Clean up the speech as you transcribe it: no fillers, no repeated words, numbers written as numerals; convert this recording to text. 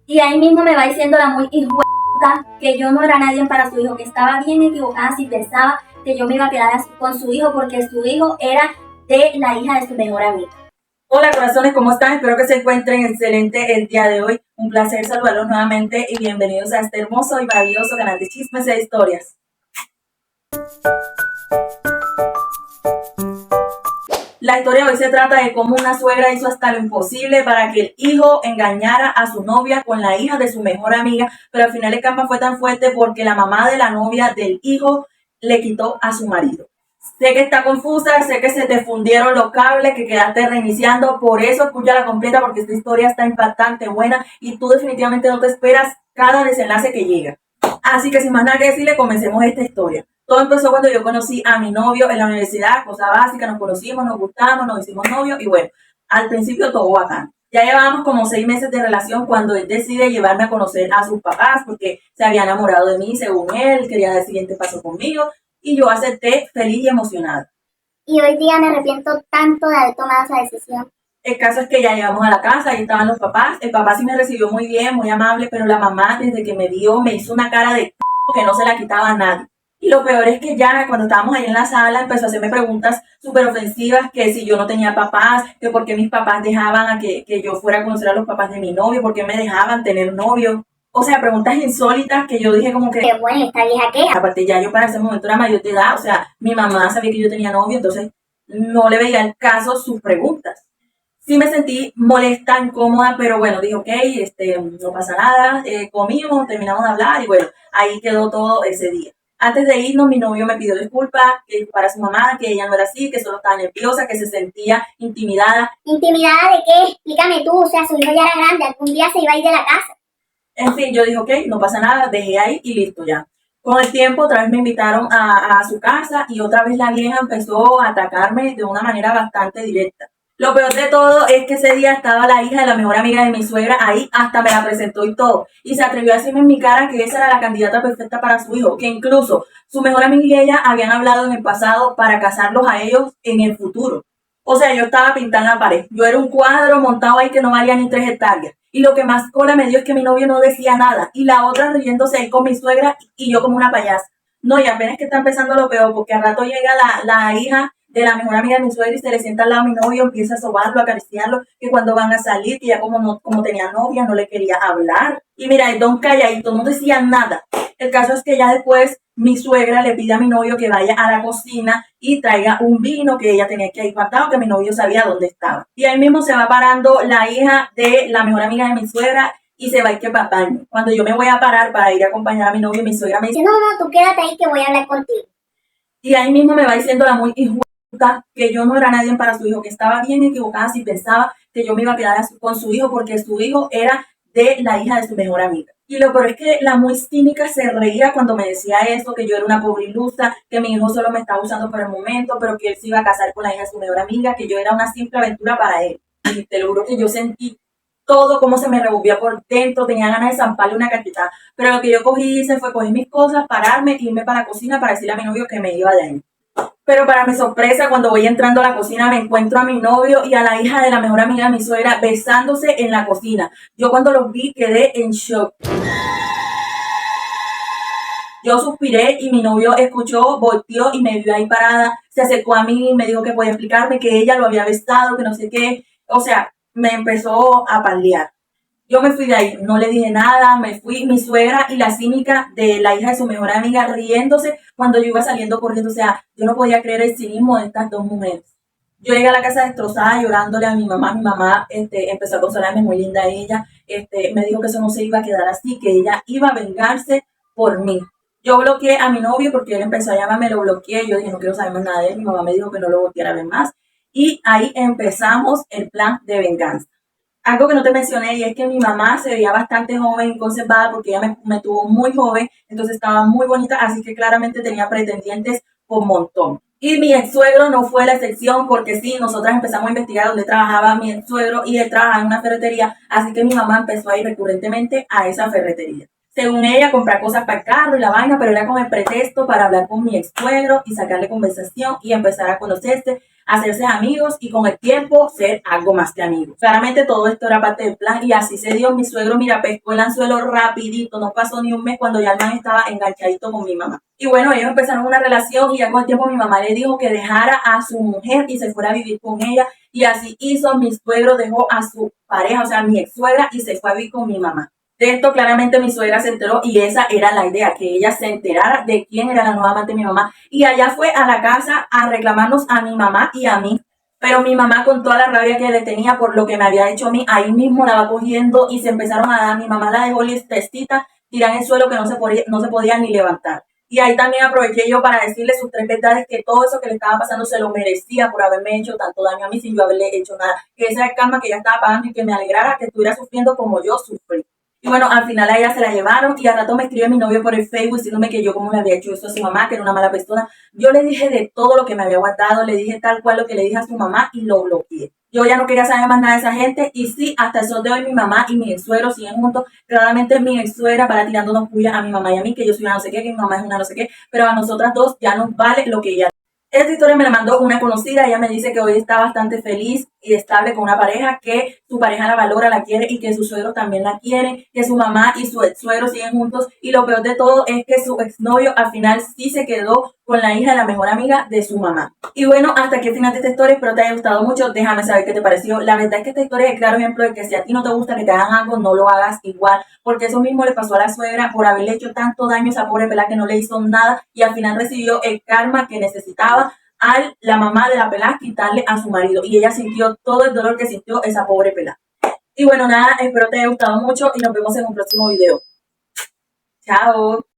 Y ahí mismo me va diciendo la muy hijueputa que yo no era nadie para su hijo, que estaba bien equivocada si pensaba que yo me iba a quedar con su hijo porque su hijo era de la hija de su mejor amiga. Hola corazones, ¿cómo están? Espero que se encuentren excelente el día de hoy. Un placer saludarlos nuevamente y bienvenidos a este hermoso y maravilloso canal de chismes e historias. La historia de hoy se trata de cómo una suegra hizo hasta lo imposible para que el hijo engañara a su novia con la hija de su mejor amiga, pero al final el campo fue tan fuerte porque la mamá de la novia del hijo le quitó a su marido. Sé que está confusa, sé que se te fundieron los cables, que quedaste reiniciando, por eso escúchala completa porque esta historia está impactante, buena y tú definitivamente no te esperas cada desenlace que llega. Así que sin más nada que decirle, comencemos esta historia. Todo empezó cuando yo conocí a mi novio en la universidad, cosa básica, nos conocimos, nos gustamos, nos hicimos novios y bueno, al principio todo bacán. Ya llevábamos como 6 meses de relación cuando él decide llevarme a conocer a sus papás porque se había enamorado de mí, según él, quería dar el siguiente paso conmigo y yo acepté feliz y emocionada. Y hoy día me arrepiento tanto de haber tomado esa decisión. El caso es que ya llegamos a la casa, ahí estaban los papás. El papá sí me recibió muy bien, muy amable, pero la mamá desde que me vio me hizo una cara de que no se la quitaba a nadie. Y lo peor es que ya cuando estábamos ahí en la sala empezó a hacerme preguntas súper ofensivas, que si yo no tenía papás, que por qué mis papás dejaban a que yo fuera a conocer a los papás de mi novio, por qué me dejaban tener novio. O sea, preguntas insólitas que yo dije como que... Qué bueno, esta vieja qué. Aparte ya yo para ese momento era mayor de edad, o sea, mi mamá sabía que yo tenía novio, entonces no le veía el caso sus preguntas. Sí me sentí molesta, incómoda, pero bueno, dije, ok, no pasa nada, comimos, terminamos de hablar y bueno, ahí quedó todo ese día. Antes de irnos, mi novio me pidió disculpas para su mamá, que ella no era así, que solo estaba nerviosa, que se sentía intimidada. ¿Intimidada de qué? Explícame tú, o sea, su hijo ya era grande, algún día se iba a ir de la casa. En fin, yo dije, ok, no pasa nada, dejé ahí y listo ya. Con el tiempo, otra vez me invitaron a su casa y otra vez la vieja empezó a atacarme de una manera bastante directa. Lo peor de todo es que ese día estaba la hija de la mejor amiga de mi suegra ahí, hasta me la presentó y todo. Y se atrevió a decirme en mi cara que esa era la candidata perfecta para su hijo, que incluso su mejor amiga y ella habían hablado en el pasado para casarlos a ellos en el futuro. O sea, yo estaba pintando la pared. Yo era un cuadro montado ahí que no valía ni 3 hectáreas. Y lo que más cola me dio es que mi novio no decía nada. Y la otra riéndose ahí con mi suegra y yo como una payasa. No, y apenas que está empezando lo peor, porque al rato llega la hija de la mejor amiga de mi suegra y se le sienta al lado a mi novio, empieza a sobarlo, a acariciarlo, que cuando van a salir, que ya como tenía novia, no le quería hablar. Y mira, el don calladito, no decía nada. El caso es que ya después mi suegra le pide a mi novio que vaya a la cocina y traiga un vino que ella tenía que ir guardado, que mi novio sabía dónde estaba. Y ahí mismo se va parando la hija de la mejor amiga de mi suegra y se va a ir que para baño. Cuando yo me voy a parar para ir a acompañar a mi novio, mi suegra me dice, No, tú quédate ahí que voy a hablar contigo. y ahí mismo me va diciendo la muy que yo no era nadie para su hijo, que estaba bien equivocada si pensaba que yo me iba a quedar con su hijo porque su hijo era de la hija de su mejor amiga. Y lo peor es que la muy cínica se reía cuando me decía eso, que yo era una pobre ilusa, que mi hijo solo me estaba usando por el momento, pero que él se iba a casar con la hija de su mejor amiga, que yo era una simple aventura para él. Y te lo juro que yo sentí todo como se me revolvía por dentro, tenía ganas de zamparle una cachetada. Pero lo que yo cogí y hice fue coger mis cosas, pararme, irme para la cocina para decirle a mi novio que me iba de ahí. Pero para mi sorpresa, cuando voy entrando a la cocina, me encuentro a mi novio y a la hija de la mejor amiga de mi suegra besándose en la cocina. Yo cuando los vi quedé en shock. Yo suspiré y mi novio escuchó, volteó y me vio ahí parada. Se acercó a mí y me dijo que podía explicarme que ella lo había besado, que no sé qué. O sea, me empezó a paliar. Yo me fui de ahí, no le dije nada, me fui, mi suegra y la cínica de la hija de su mejor amiga riéndose cuando yo iba saliendo corriendo, o sea, yo no podía creer el cinismo de estas dos mujeres. Yo llegué a la casa destrozada llorándole a mi mamá empezó a consolarme, muy linda ella, me dijo que eso no se iba a quedar así, que ella iba a vengarse por mí. Yo bloqueé a mi novio porque él empezó a llamarme, lo bloqueé, yo dije no quiero saber más nada de él, mi mamá me dijo que no lo volviera a ver más y ahí empezamos el plan de venganza. Algo que no te mencioné y es que mi mamá se veía bastante joven y conservada porque ella me tuvo muy joven, entonces estaba muy bonita, así que claramente tenía pretendientes por montón. Y mi ex suegro no fue la excepción porque sí, nosotras empezamos a investigar dónde trabajaba mi ex suegro y él trabajaba en una ferretería, así que mi mamá empezó a ir recurrentemente a esa ferretería. según ella, comprar cosas para el carro y la vaina, pero era con el pretexto para hablar con mi ex suegro y sacarle conversación y empezar a conocerse, hacerse amigos y con el tiempo ser algo más que amigos. Claramente todo esto era parte del plan y así se dio. Mi suegro, mira, pescó el anzuelo rapidito, no pasó ni un mes cuando ya el man estaba enganchadito con mi mamá. Y bueno, ellos empezaron una relación y ya con el tiempo mi mamá le dijo que dejara a su mujer y se fuera a vivir con ella y así hizo. Mi suegro dejó a su pareja, o sea, mi ex suegra, y se fue a vivir con mi mamá. De esto claramente mi suegra se enteró y esa era la idea, que ella se enterara de quién era la nueva amante de mi mamá. Y allá fue a la casa a reclamarnos a mi mamá y a mí. Pero mi mamá, con toda la rabia que le tenía por lo que me había hecho a mí, ahí mismo la va cogiendo y se empezaron a dar. Mi mamá la dejó listecita, tirada en el suelo que no se podía ni levantar. Y ahí también aproveché yo para decirle sus tres verdades, que todo eso que le estaba pasando se lo merecía por haberme hecho tanto daño a mí sin yo haberle hecho nada. Que esa era el karma que ella estaba pagando y que me alegrara que estuviera sufriendo como yo sufrí. Y bueno, al final a ella se la llevaron y al rato me escribe mi novio por el Facebook diciéndome que yo como le había hecho eso a su mamá, que era una mala persona. Yo le dije de todo lo que me había guardado, le dije tal cual lo que le dije a su mamá y lo bloqueé. Yo ya no quería saber más nada de esa gente y sí, hasta el sol de hoy mi mamá y mi ex suegro siguen juntos. Claramente mi ex suegra para tirándonos puya a mi mamá y a mí, que yo soy una no sé qué, que mi mamá es una no sé qué, pero a nosotras dos ya nos vale lo que ella. Esta historia me la mandó una conocida. Ella me dice que hoy está bastante feliz y estable con una pareja, que su pareja la valora, la quiere y que su suegro también la quiere, que su mamá y su ex suegro siguen juntos y lo peor de todo es que su exnovio al final sí se quedó con la hija de la mejor amiga de su mamá. Y bueno, hasta aquí el final de esta historia. Espero te haya gustado mucho. Déjame saber qué te pareció. La verdad es que esta historia es claro ejemplo de que si a ti no te gusta que te hagan algo, no lo hagas igual, porque eso mismo le pasó a la suegra por haberle hecho tanto daño a esa pobre pelada que no le hizo nada y al final recibió el karma que necesitaba a la mamá de la pelada quitarle a su marido y ella sintió todo el dolor que sintió esa pobre pelada. Y bueno, nada, espero te haya gustado mucho y nos vemos en un próximo video. Chao.